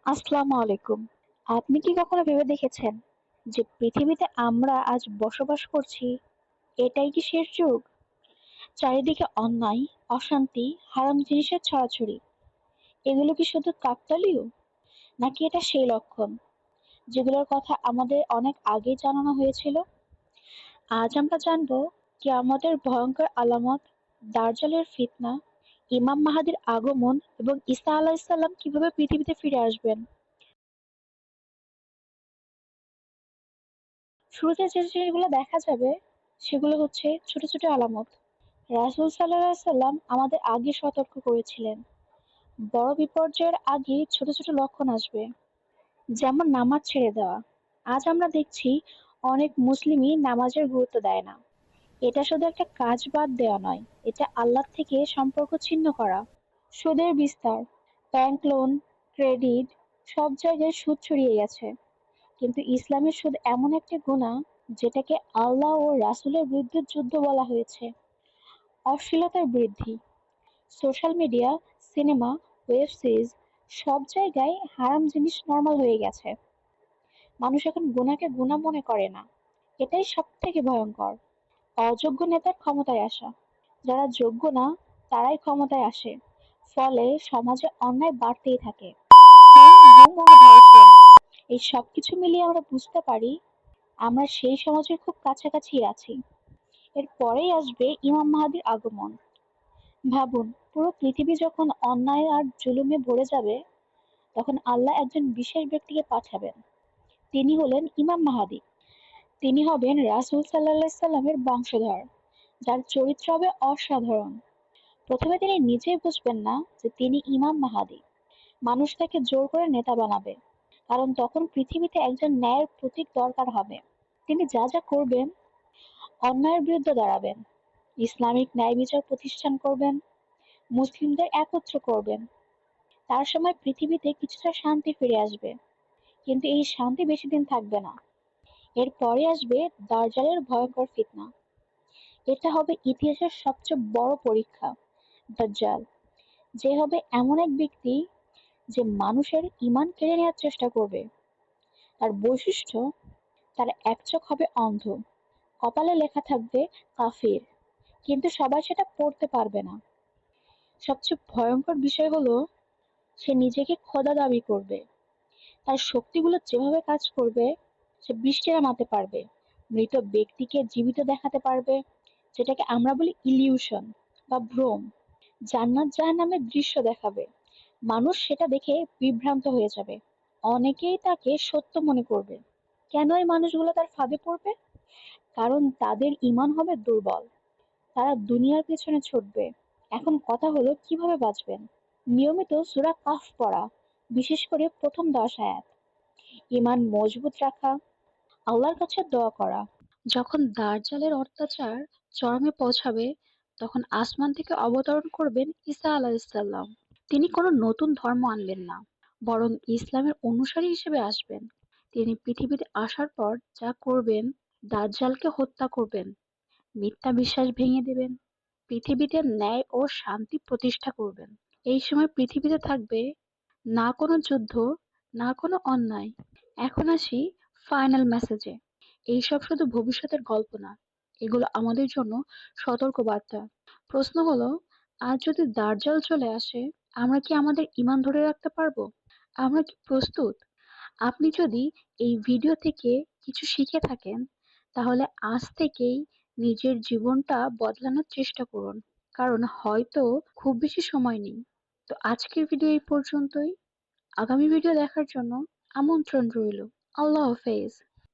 আসসালামু আলাইকুম। আপনি কি কখনো ভেবে দেখেছেন যে পৃথিবীতে আমরা আজ বসবাস করছি এটাই কি শেষ যুগ? চারিদিকে অন্যায়, অশান্তি, হারাম জিনিসের ছড়াছড়ি। এগুলো কি শুধু কাকতালীয়? নাকি এটা সেই লক্ষণ যেগুলোর কথা আমাদের অনেক আগেই জানানো হয়েছিল? আজ আমরা জানবো কিয়ামতের ভয়ঙ্কর আলামত, দাজ্জালের ফিতনা, ইমাম মাহাদির আগমন এবং ঈসা আলাইহিস সালাম কিভাবে পৃথিবীতে ফিরে আসবেন। শুরুতে যে জিনিসগুলো দেখা যাবে সেগুলো হচ্ছে ছোট ছোট আলামত। রাসূল সাল্লাল্লাহু আলাইহি সাল্লাম আমাদের আগে সতর্ক করেছিলেন, বড় বিপর্যয়ের আগে ছোট ছোট লক্ষণ আসবে, যেমন নামাজ ছেড়ে দেওয়া। আজ আমরা দেখছি অনেক মুসলিমই নামাজের গুরুত্ব দেয় না। এটা শুধু একটা কাজ বাদ দেওয়া নয়, এটা আল্লাহ থেকে সম্পর্ক ছিন্ন করা। সুদের বিস্তার, ব্যাংক লোন, ক্রেডিট, সব জায়গায় সুদ ছড়িয়ে গেছে। কিন্তু ইসলামের সুদ এমন একটা গুনাহ যেটাকে আল্লাহ ও রাসূলের বিরুদ্ধে যুদ্ধ বলা হয়েছে। অশ্লীলতার বৃদ্ধি, social media, cinema, web series, সব জায়গায় হারাম জিনিস নরমাল হয়ে গেছে। মানুষ এখন গুনাহকে গুনাহ মনে করে না। এটাই সবথেকে ভয়ঙ্কর। অযোগ্য নেতার ক্ষমতায় আসা, যারা যোগ্য না তারাই ক্ষমতায় আসে। ফলে সমাজে অন্যায় বাড়তেই থাকে। খুন, গুম ও ধর্ষণ, এই সবকিছু মিলিয়ে আমরা বুঝতে পারি আমরা সেই সমাজের খুব কাছাকাছি আছি। এর পরেই আসবে ইমাম মাহাদির আগমন। ভাবুন, পুরো পৃথিবী যখন অন্যায় আর জুলুমে ভরে যাবে, তখন আল্লাহ একজন বিশেষ ব্যক্তিকে পাঠাবেন। তিনি হলেন ইমাম মাহাদি। তিনি হবেন রাসূল সাল্লাল্লাহু আলাইহি সাল্লামের বংশধর, যার চরিত্র হবে অসাধারণ। প্রথমে তিনি নিজেই বুঝবেন না যে তিনি ইমাম মাহাদি। মানুষ তাকে জোর করে নেতা বানাবে, কারণ তখন পৃথিবীতে একজন ন্যায়ের প্রতীক দরকার হবে। তিনি যা যা করবেন, অন্যায়ের বিরুদ্ধে দাঁড়াবেন, ইসলামিক ন্যায় বিচার প্রতিষ্ঠান করবেন, মুসলিমদের একত্র করবেন। তার সময় পৃথিবীতে কিছুটা শান্তি ফিরে আসবে, কিন্তু এই শান্তি বেশি দিন থাকবে না। এর পরে আসবে দাজ্জালের ভয়ঙ্কর ফিতনা। এটা হবে ইতিহাসের সবচেয়ে বড় পরীক্ষা। দাজ্জাল, যে হবে এমন এক ব্যক্তি যে মানুষের ঈমান কেড়ে নেওয়ার চেষ্টা করবে। তার বৈশিষ্ট্য, তার এক চোখ হবে অন্ধ, কপালে লেখা থাকবে কাফির, কিন্তু সবাই সেটা পড়তে পারবে না। সবচেয়ে ভয়ঙ্কর বিষয় হলো সে নিজেকে খোদা দাবি করবে। তার শক্তিগুলো যেভাবে কাজ করবে, সে বৃষ্টি নামাতে পারবে, মৃত ব্যক্তিকে জীবিত দেখাতে পারবে, যেটাকে আমরা বলি ইলিউশন বা ভ্রম। জান্নাত জাহান্নামের দৃশ্য দেখাবে, মানুষ সেটা দেখে বিভ্রান্ত হয়ে যাবে। অনেকেই তাকে সত্য মনে করবে। কেন এই মানুষগুলো তার ফাঁদে পড়বে? কারণ তাদের ঈমান হবে দুর্বল। তারা দুনিয়ার পেছনে ছুটবে। এখন কথা হলো কিভাবে বাঁচবেন? নিয়মিত সূরা কাহফ পড়া, বিশেষ করে প্রথম 10 আয়াত। ঈমান মজবুত রাখা, আল্লাহর কাছে দোয়া করা। যখন দাজ্জালের অত্যাচার চরমে পৌঁছাবে, তখন আসমান থেকে অবতরণ করবেন ঈসা আলাইহিস সালাম। তিনি কোনো নতুন ধর্ম আনবেন না, বরং ইসলামের অনুসারী হিসেবে আসবেন। তিনি পৃথিবীতে আসার পর যা করবেন, দাজ্জালকে হত্যা করবেন, মিথ্যা বিশ্বাস ভেঙে দেবেন, পৃথিবীতে ন্যায় ও শান্তি প্রতিষ্ঠা করবেন। এই সময় পৃথিবীতে থাকবে না কোনো যুদ্ধ, না কোনো অন্যায়। এখন আসি ফাইনাল মেসেজে। এইসব শুধু ভবিষ্যতের গল্প না, এগুলো আমাদের জন্য সতর্কবার্তা। প্রশ্ন হলো, আজ যদি দাজ্জাল চলে আসে, আমরা কি আমাদের ঈমান ধরে রাখতে পারবো? আমরা কি প্রস্তুত? আপনি যদি এই ভিডিও থেকে কিছু শিখে থাকেন, তাহলে আজ থেকেই নিজের জীবনটা বদলানোর চেষ্টা করুন। কারণ হয়তো খুব বেশি সময় নেই। তো আজকের ভিডিও এই পর্যন্তই। আগামী ভিডিও দেখার জন্য আমন্ত্রণ রইল। আল্লাহ হাফেজ।